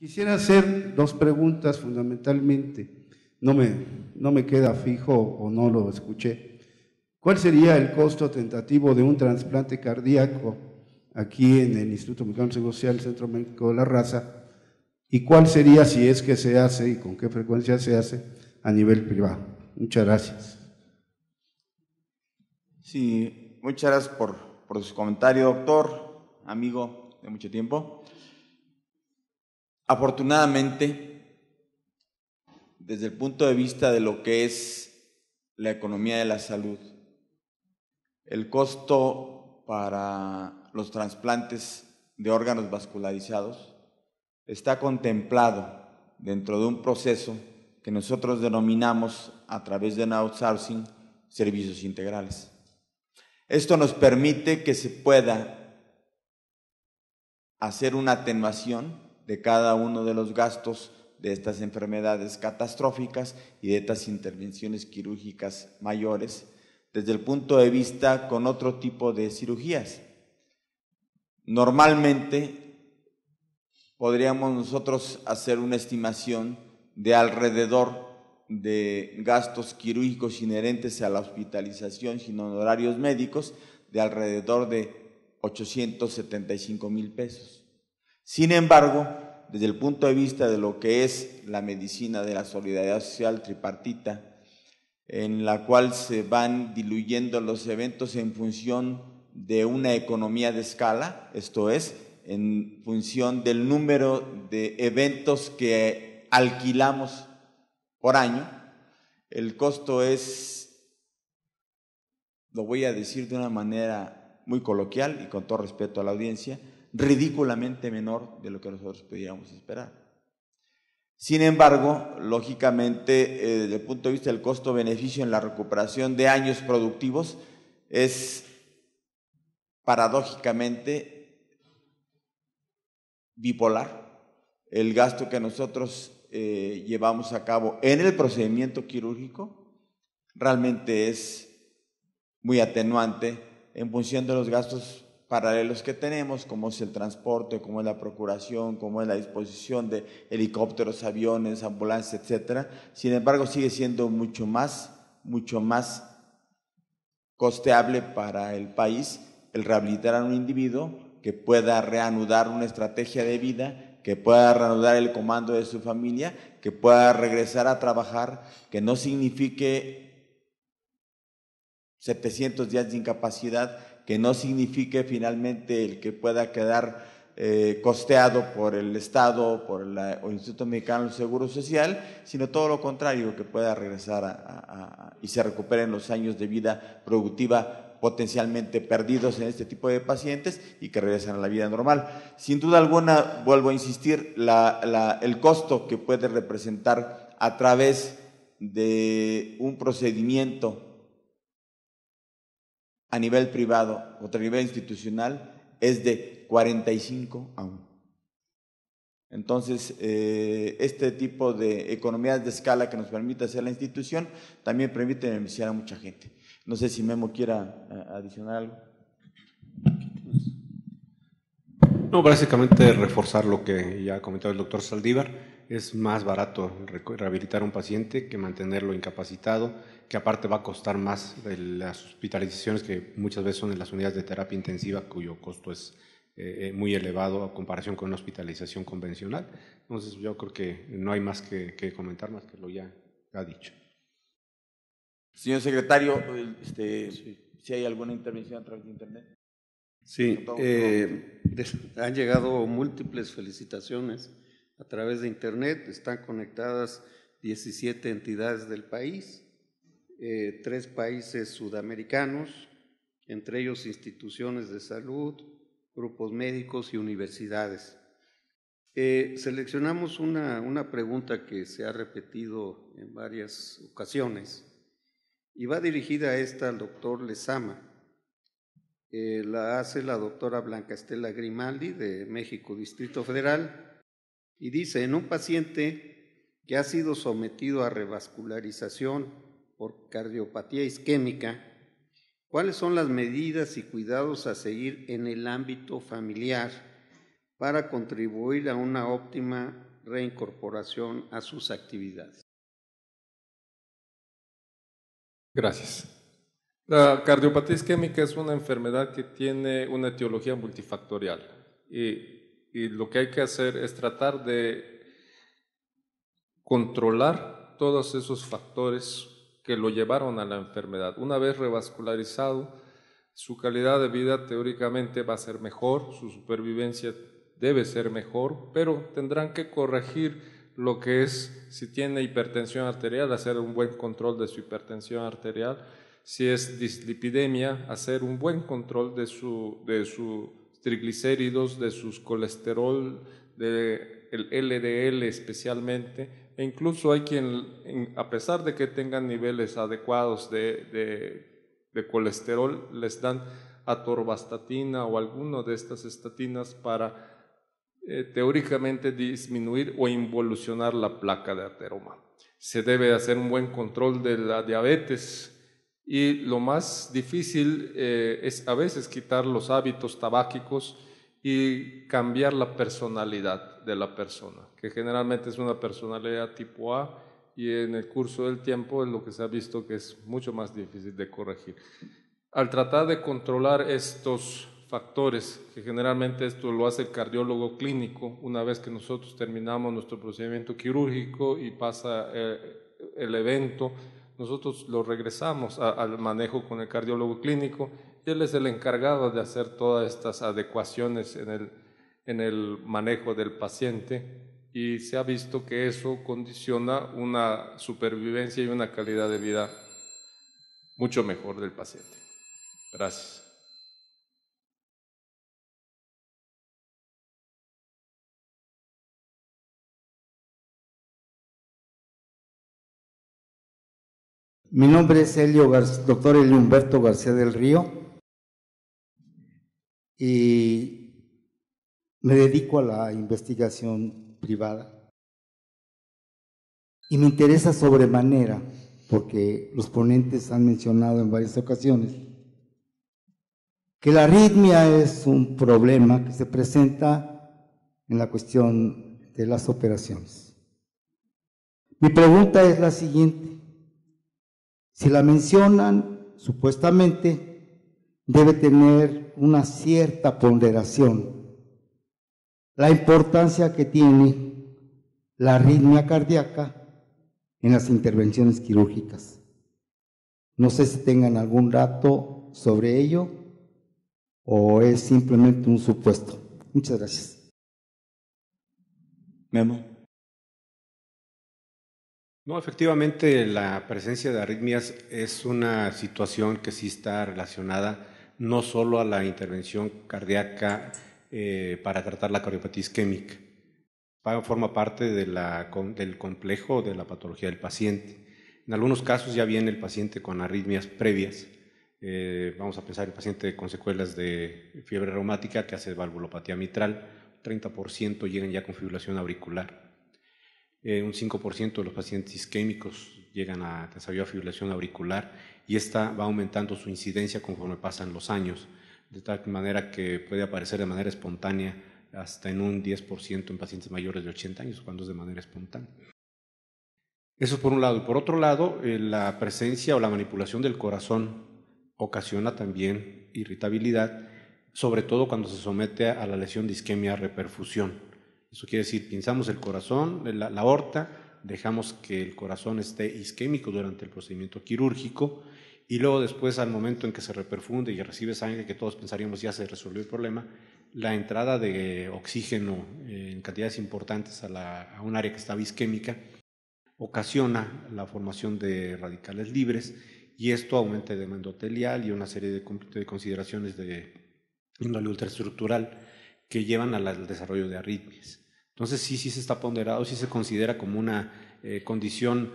Quisiera hacer dos preguntas fundamentalmente. No me queda fijo o no lo escuché. ¿Cuál sería el costo tentativo de un trasplante cardíaco aquí en el Instituto Mexicano del Seguro Social, Centro Médico de la Raza? ¿Y cuál sería, si es que se hace y con qué frecuencia se hace, a nivel privado? Muchas gracias. Sí, muchas gracias por su comentario, doctor, amigo de mucho tiempo. Afortunadamente, desde el punto de vista de lo que es la economía de la salud, el costo para los trasplantes de órganos vascularizados está contemplado dentro de un proceso que nosotros denominamos a través de un outsourcing servicios integrales. Esto nos permite que se pueda hacer una atenuación de cada uno de los gastos de estas enfermedades catastróficas y de estas intervenciones quirúrgicas mayores, desde el punto de vista con otro tipo de cirugías. Normalmente podríamos nosotros hacer una estimación de alrededor de gastos quirúrgicos inherentes a la hospitalización sin honorarios médicos de alrededor de 875,000 pesos. Sin embargo, desde el punto de vista de lo que es la medicina de la solidaridad social tripartita, en la cual se van diluyendo los eventos en función de una economía de escala, esto es, en función del número de eventos que alquilamos por año, el costo es, lo voy a decir de una manera muy coloquial y con todo respeto a la audiencia, ridículamente menor de lo que nosotros pudiéramos esperar. Sin embargo, lógicamente, desde el punto de vista del costo-beneficio en la recuperación de años productivos, es paradójicamente bipolar. El gasto que nosotros llevamos a cabo en el procedimiento quirúrgico realmente es muy atenuante en función de los gastos paralelos que tenemos, como es el transporte, como es la procuración, como es la disposición de helicópteros, aviones, ambulancias, etcétera. Sin embargo, sigue siendo mucho más costeable para el país el rehabilitar a un individuo que pueda reanudar una estrategia de vida, que pueda reanudar el comando de su familia, que pueda regresar a trabajar, que no signifique 700 días de incapacidad, que no signifique finalmente el que pueda quedar costeado por el Estado, por el Instituto Mexicano del Seguro Social, sino todo lo contrario, que pueda regresar y se recuperen los años de vida productiva potencialmente perdidos en este tipo de pacientes y que regresen a la vida normal. Sin duda alguna, vuelvo a insistir, el costo que puede representar a través de un procedimiento a nivel privado o a nivel institucional es de 45 a 1. Entonces, este tipo de economías de escala que nos permite hacer la institución también permite beneficiar a mucha gente. No sé si Memo quiera adicionar algo. No, básicamente reforzar lo que ya ha comentado el doctor Saldívar. Es más barato rehabilitar a un paciente que mantenerlo incapacitado, que aparte va a costar más de las hospitalizaciones que muchas veces son en las unidades de terapia intensiva, cuyo costo es muy elevado a comparación con una hospitalización convencional. Entonces yo creo que no hay más que comentar, más que lo ya ha dicho. Señor secretario, si hay alguna intervención a través de internet. Sí, han llegado múltiples felicitaciones a través de internet, están conectadas 17 entidades del país, 3 países sudamericanos, entre ellos instituciones de salud, grupos médicos y universidades. Seleccionamos una pregunta que se ha repetido en varias ocasiones y va dirigida al doctor Lezama. La hace la doctora Blanca Estela Grimaldi de México, Distrito Federal, y dice: en un paciente que ha sido sometido a revascularización por cardiopatía isquémica, ¿cuáles son las medidas y cuidados a seguir en el ámbito familiar para contribuir a una óptima reincorporación a sus actividades. Gracias. La cardiopatía isquémica es una enfermedad que tiene una etiología multifactorial y lo que hay que hacer es tratar de controlar todos esos factores que lo llevaron a la enfermedad. Una vez revascularizado, su calidad de vida teóricamente va a ser mejor, su supervivencia debe ser mejor, pero tendrán que corregir lo que es, si tiene hipertensión arterial, hacer un buen control de su hipertensión arterial, si es dislipidemia, hacer un buen control de sus triglicéridos, de sus colesterol, del LDL especialmente, e incluso hay quien, a pesar de que tengan niveles adecuados de colesterol, les dan atorvastatina o alguno de estas estatinas para teóricamente disminuir o involucionar la placa de ateroma. Se debe hacer un buen control de la diabetes y lo más difícil es a veces quitar los hábitos tabáquicos y cambiar la personalidad de la persona, que generalmente es una personalidad tipo A y en el curso del tiempo es lo que se ha visto que es mucho más difícil de corregir. Al tratar de controlar estos factores, que generalmente esto lo hace el cardiólogo clínico, una vez que nosotros terminamos nuestro procedimiento quirúrgico y pasa el evento, nosotros lo regresamos al manejo con el cardiólogo clínico y él es el encargado de hacer todas estas adecuaciones en el manejo del paciente y se ha visto que eso condiciona una supervivencia y una calidad de vida mucho mejor del paciente. Gracias. Mi nombre es doctor Elio Humberto García del Río y me dedico a la investigación privada y me interesa sobremanera porque los ponentes han mencionado en varias ocasiones que la arritmia es un problema que se presenta en la cuestión de las operaciones. Mi pregunta es la siguiente. Si la mencionan, supuestamente, debe tener una cierta ponderación. La importancia que tiene la arritmia cardíaca en las intervenciones quirúrgicas. No sé si tengan algún dato sobre ello o es simplemente un supuesto. Muchas gracias. Memo. No, efectivamente la presencia de arritmias es una situación que sí está relacionada no solo a la intervención cardíaca para tratar la cardiopatía isquémica, forma parte del complejo de la patología del paciente. En algunos casos ya viene el paciente con arritmias previas, vamos a pensar el paciente con secuelas de fiebre reumática que hace valvulopatía mitral, 30% llegan ya con fibrilación auricular. Un 5% de los pacientes isquémicos llegan a desarrollar fibrilación auricular y esta va aumentando su incidencia conforme pasan los años, de tal manera que puede aparecer de manera espontánea hasta en un 10% en pacientes mayores de 80 años, cuando es de manera espontánea. Eso por un lado. Y por otro lado, la presencia o la manipulación del corazón ocasiona también irritabilidad, sobre todo cuando se somete a la lesión de isquemia reperfusión. Eso quiere decir, pinzamos el corazón, la aorta, dejamos que el corazón esté isquémico durante el procedimiento quirúrgico y luego después al momento en que se reperfunde y recibe sangre, que todos pensaríamos ya se resolvió el problema, la entrada de oxígeno en cantidades importantes a un área que estaba isquémica ocasiona la formación de radicales libres y esto aumenta el edema endotelial y una serie de consideraciones de índole ultraestructural que llevan al desarrollo de arritmias. Entonces sí se está ponderado, sí se considera como una condición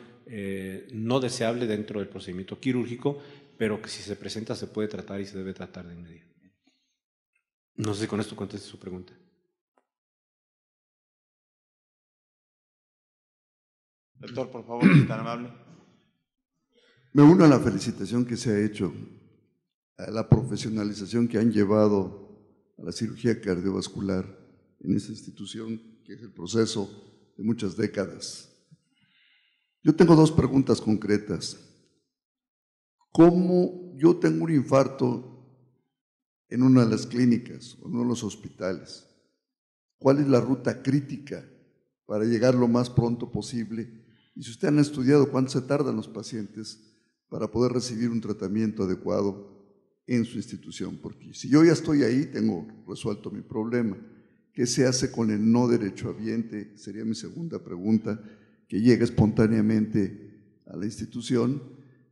no deseable dentro del procedimiento quirúrgico, pero que si se presenta se puede tratar y se debe tratar de inmediato. No sé si con esto conteste su pregunta. Doctor, por favor, si es tan amable. Me uno a la felicitación que se ha hecho, a la profesionalización que han llevado a la cirugía cardiovascular en esta institución, que es el proceso de muchas décadas. Yo tengo dos preguntas concretas. ¿Cómo yo tengo un infarto en una de las clínicas o en uno de los hospitales? ¿Cuál es la ruta crítica para llegar lo más pronto posible? Y si ustedes han estudiado cuánto se tardan los pacientes para poder recibir un tratamiento adecuado en su institución, porque si yo ya estoy ahí, tengo resuelto mi problema. ¿Qué se hace con el no derechohabiente? Sería mi segunda pregunta, que llega espontáneamente a la institución.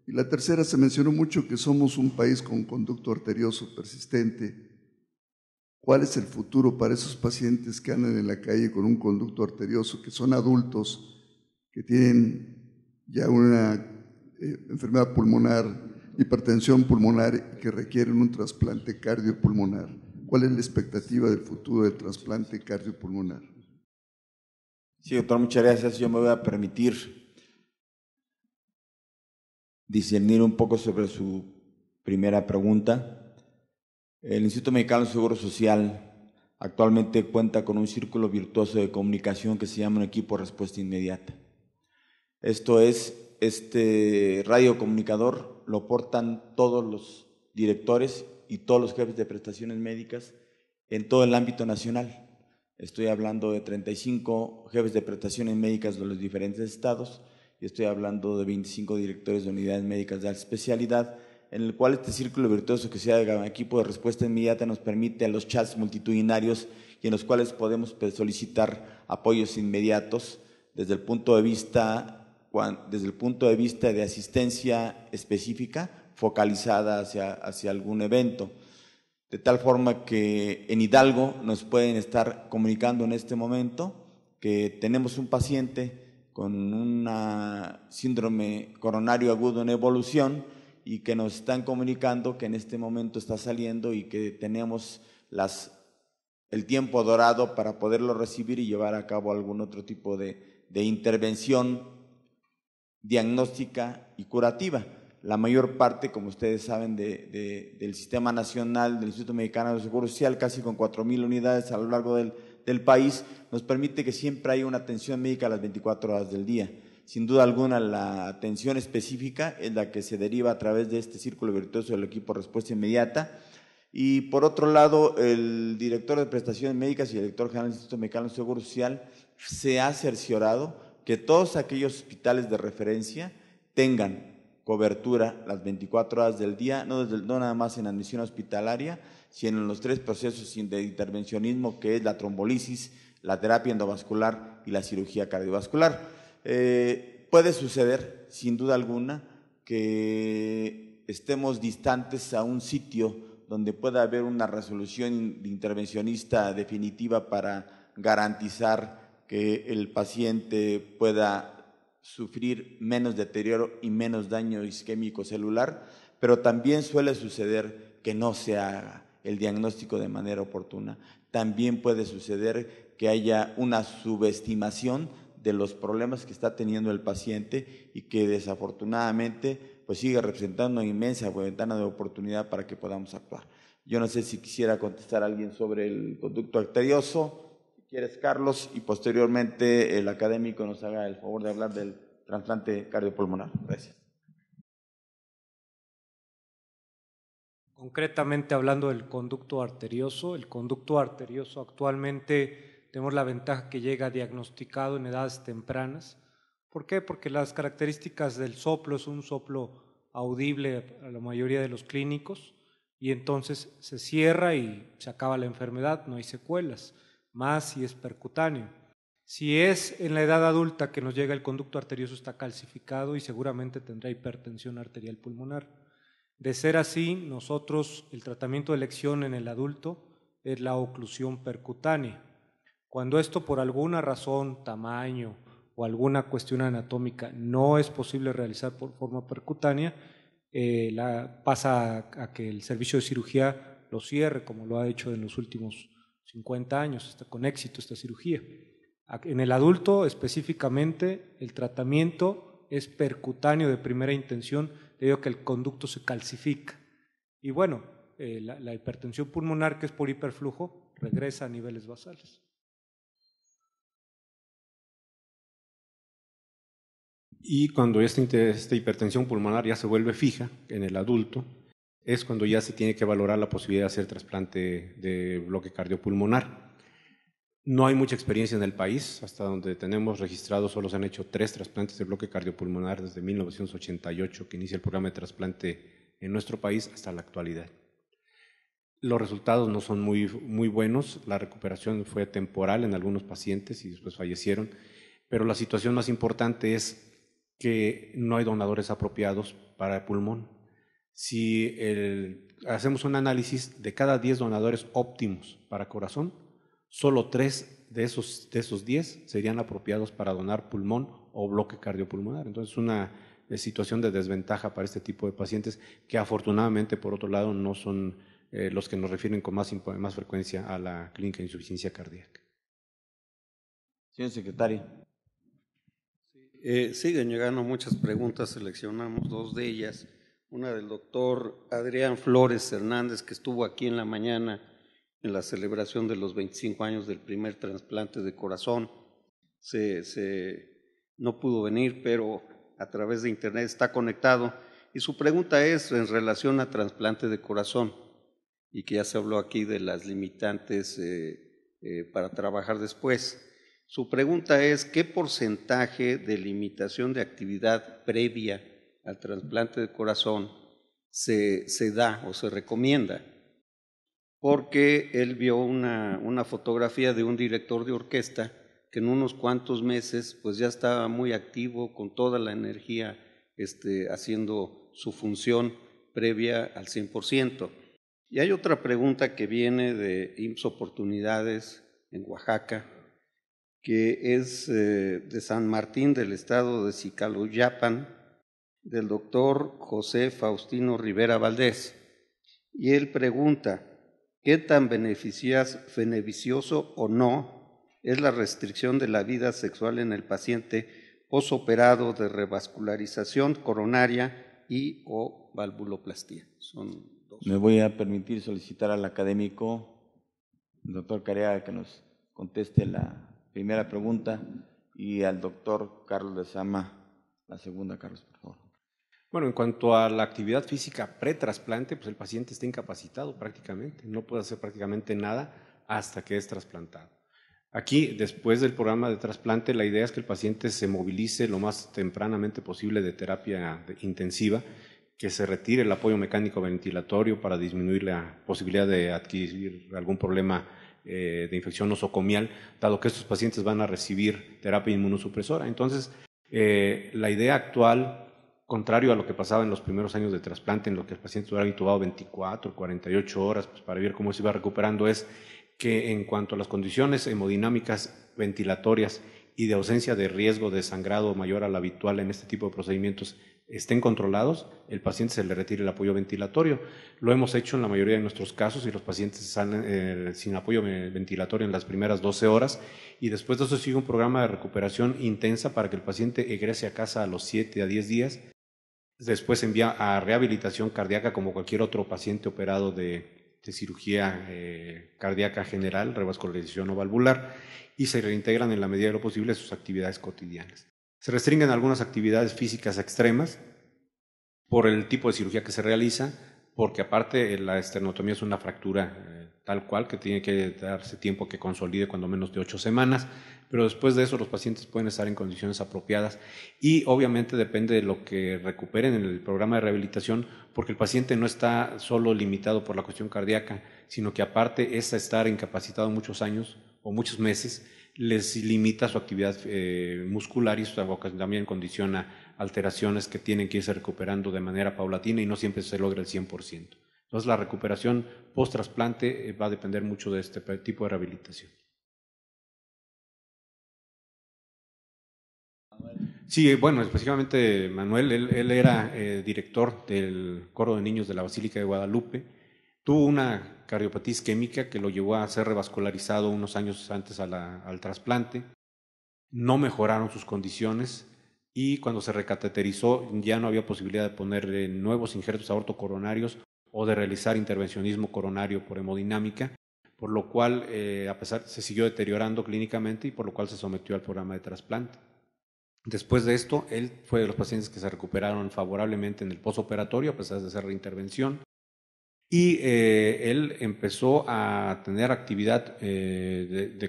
Y la tercera, se mencionó mucho que somos un país con conducto arterioso persistente. ¿Cuál es el futuro para esos pacientes que andan en la calle con un conducto arterioso, que son adultos, que tienen ya una enfermedad pulmonar, hipertensión pulmonar, que requieren un trasplante cardiopulmonar? ¿Cuál es la expectativa del futuro del trasplante cardiopulmonar? Sí, doctor, muchas gracias. Yo me voy a permitir discernir un poco sobre su primera pregunta. El Instituto Mexicano de Seguro Social actualmente cuenta con un círculo virtuoso de comunicación que se llama un equipo de respuesta inmediata. Esto es, este radiocomunicador lo portan todos los directores y todos los jefes de prestaciones médicas en todo el ámbito nacional. Estoy hablando de 35 jefes de prestaciones médicas de los diferentes estados y estoy hablando de 25 directores de unidades médicas de alta especialidad, en el cual este círculo virtuoso que se llama equipo de respuesta inmediata nos permite a los chats multitudinarios y en los cuales podemos solicitar apoyos inmediatos desde el punto de vista de asistencia específica focalizada hacia algún evento. De tal forma que en Hidalgo nos pueden estar comunicando en este momento que tenemos un paciente con un síndrome coronario agudo en evolución y que nos están comunicando que en este momento está saliendo y que tenemos el tiempo dorado para poderlo recibir y llevar a cabo algún otro tipo de intervención diagnóstica y curativa. La mayor parte, como ustedes saben, del Sistema Nacional del Instituto Mexicano de Seguro Social, casi con 4,000 unidades a lo largo del país, nos permite que siempre haya una atención médica a las 24 horas del día. Sin duda alguna, la atención específica es la que se deriva a través de este círculo virtuoso del equipo de respuesta inmediata. Y por otro lado, el director de prestaciones médicas y el director general del Instituto Mexicano de Seguro Social se ha cerciorado que todos aquellos hospitales de referencia tengan cobertura las 24 horas del día, no nada más en admisión hospitalaria, sino en los 3 procesos de intervencionismo, que es la trombolisis, la terapia endovascular y la cirugía cardiovascular. Puede suceder, sin duda alguna, que estemos distantes a un sitio donde pueda haber una resolución intervencionista definitiva para garantizar que el paciente pueda sufrir menos deterioro y menos daño isquémico celular, pero también suele suceder que no se haga el diagnóstico de manera oportuna. También puede suceder que haya una subestimación de los problemas que está teniendo el paciente y que desafortunadamente pues sigue representando una inmensa ventana de oportunidad para que podamos actuar. Yo no sé si quisiera contestar a alguien sobre el conducto arterioso. ¿Quieres, Carlos? Y posteriormente el académico nos haga el favor de hablar del trasplante cardiopulmonar. Gracias. Concretamente hablando del conducto arterioso, el conducto arterioso actualmente tenemos la ventaja que llega diagnosticado en edades tempranas. ¿Por qué? Porque las características del soplo es un soplo audible a la mayoría de los clínicos y entonces se cierra y se acaba la enfermedad, no hay secuelas, más si es percutáneo. Si es en la edad adulta que nos llega el conducto arterioso, está calcificado y seguramente tendrá hipertensión arterial pulmonar. De ser así, nosotros el tratamiento de elección en el adulto es la oclusión percutánea. Cuando esto por alguna razón, tamaño o alguna cuestión anatómica no es posible realizar por forma percutánea, pasa a que el servicio de cirugía lo cierre, como lo ha hecho en los últimos 50 años, está con éxito esta cirugía. En el adulto específicamente el tratamiento es percutáneo de primera intención debido a que el conducto se calcifica. Y bueno, la hipertensión pulmonar, que es por hiperflujo, regresa a niveles basales. Y cuando esta hipertensión pulmonar ya se vuelve fija en el adulto, es cuando ya se tiene que valorar la posibilidad de hacer trasplante de bloque cardiopulmonar. No hay mucha experiencia en el país, hasta donde tenemos registrado solo se han hecho 3 trasplantes de bloque cardiopulmonar desde 1988, que inicia el programa de trasplante en nuestro país, hasta la actualidad. Los resultados no son muy buenos, la recuperación fue temporal en algunos pacientes y después fallecieron, pero la situación más importante es que no hay donadores apropiados para el pulmón. Si hacemos un análisis de cada 10 donadores óptimos para corazón, solo 3 de esos 10 serían apropiados para donar pulmón o bloque cardiopulmonar. Entonces, una situación de desventaja para este tipo de pacientes que afortunadamente, por otro lado, no son los que nos refieren con más frecuencia a la clínica de insuficiencia cardíaca. Señor secretario. Siguen llegando muchas preguntas, seleccionamos 2 de ellas. Una del doctor Adrián Flores Hernández, que estuvo aquí en la mañana en la celebración de los 25 años del primer trasplante de corazón. No pudo venir, pero a través de internet está conectado. Y su pregunta es en relación a trasplante de corazón, y que ya se habló aquí de las limitantes para trabajar después. Su pregunta es, ¿qué porcentaje de limitación de actividad previa al trasplante de corazón se da o se recomienda? Porque él vio una fotografía de un director de orquesta que en unos cuantos meses pues ya estaba muy activo, con toda la energía haciendo su función previa al 100%. Y hay otra pregunta que viene de IMSS Oportunidades en Oaxaca, que es de San Martín del estado de Xicaloyapan, del doctor José Faustino Rivera Valdés. Y él pregunta, ¿qué tan beneficioso o no es la restricción de la vida sexual en el paciente posoperado de revascularización coronaria y o valvuloplastía? Son 2. Me voy a permitir solicitar al académico, el doctor Careaga, que nos conteste la primera pregunta, y al doctor Carlos Lezama la segunda. Carlos, por favor. Bueno, en cuanto a la actividad física pre-trasplante, pues el paciente está incapacitado prácticamente, no puede hacer prácticamente nada hasta que es trasplantado. Aquí, después del programa de trasplante, la idea es que el paciente se movilice lo más tempranamente posible de terapia intensiva, que se retire el apoyo mecánico ventilatorio para disminuir la posibilidad de adquirir algún problema de infección nosocomial, dado que estos pacientes van a recibir terapia inmunosupresora. Entonces, la idea actual, contrario a lo que pasaba en los primeros años de trasplante, en lo que el paciente estuviera intubado 24, 48 horas pues, para ver cómo se iba recuperando, es que en cuanto a las condiciones hemodinámicas ventilatorias y de ausencia de riesgo de sangrado mayor al habitual en este tipo de procedimientos estén controlados, el paciente se le retire el apoyo ventilatorio. Lo hemos hecho en la mayoría de nuestros casos y los pacientes salen sin apoyo ventilatorio en las primeras 12 horas y después de eso sigue un programa de recuperación intensa para que el paciente egrese a casa a los 7 a 10 días. Después se envía a rehabilitación cardíaca como cualquier otro paciente operado de cirugía cardíaca general, revascularización o valvular, y se reintegran en la medida de lo posible sus actividades cotidianas. Se restringen algunas actividades físicas extremas por el tipo de cirugía que se realiza, porque aparte la esternotomía es una fractura tal cual que tiene que darse tiempo que consolide cuando menos de 8 semanas, pero después de eso los pacientes pueden estar en condiciones apropiadas y obviamente depende de lo que recuperen en el programa de rehabilitación, porque el paciente no está solo limitado por la cuestión cardíaca, sino que aparte es estar incapacitado muchos años o muchos meses, les limita su actividad muscular y también condiciona alteraciones que tienen que irse recuperando de manera paulatina y no siempre se logra el 100%. Entonces la recuperación post-trasplante va a depender mucho de este tipo de rehabilitación. Sí, bueno, específicamente Manuel, él era director del Coro de Niños de la Basílica de Guadalupe. Tuvo una cardiopatía isquémica que lo llevó a ser revascularizado unos años antes al trasplante. No mejoraron sus condiciones y cuando se recateterizó ya no había posibilidad de ponerle nuevos injertos aortocoronarios o de realizar intervencionismo coronario por hemodinámica, por lo cual a pesar se siguió deteriorando clínicamente y por lo cual se sometió al programa de trasplante. Después de esto, él fue de los pacientes que se recuperaron favorablemente en el postoperatorio, a pesar de hacer reintervención. Y él empezó a tener actividad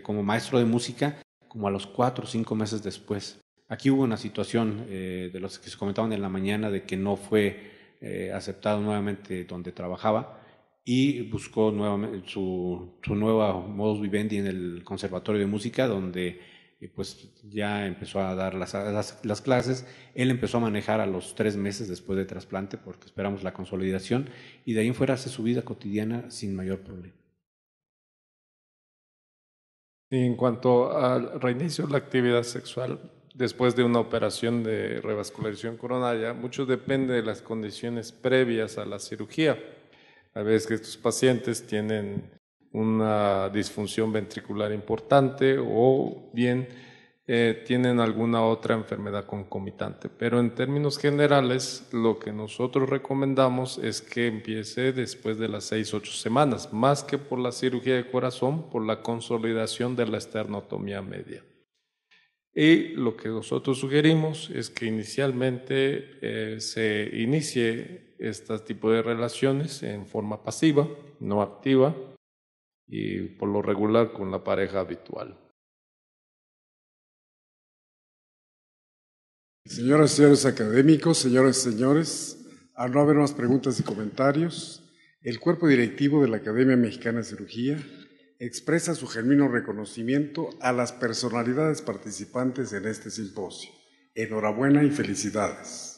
como maestro de música como a los 4 o 5 meses después. Aquí hubo una situación de los que se comentaban en la mañana de que no fue aceptado nuevamente donde trabajaba y buscó nuevamente su nueva modus vivendi en el Conservatorio de Música, donde pues ya empezó a dar las clases. Él empezó a manejar a los 3 meses después de trasplante, porque esperamos la consolidación, y de ahí en fuera hace su vida cotidiana sin mayor problema. Y en cuanto al reinicio de la actividad sexual después de una operación de revascularización coronaria, mucho depende de las condiciones previas a la cirugía. A veces que estos pacientes tienen una disfunción ventricular importante o bien tienen alguna otra enfermedad concomitante. Pero en términos generales, lo que nosotros recomendamos es que empiece después de las 6-8 semanas, más que por la cirugía de corazón, por la consolidación de la esternotomía media. Y lo que nosotros sugerimos es que inicialmente se inicie este tipo de relaciones en forma pasiva, no activa, y por lo regular con la pareja habitual. Señoras y señores académicos, señoras y señores, al no haber más preguntas y comentarios, el cuerpo directivo de la Academia Mexicana de Cirugía expresa su genuino reconocimiento a las personalidades participantes en este simposio. Enhorabuena y felicidades.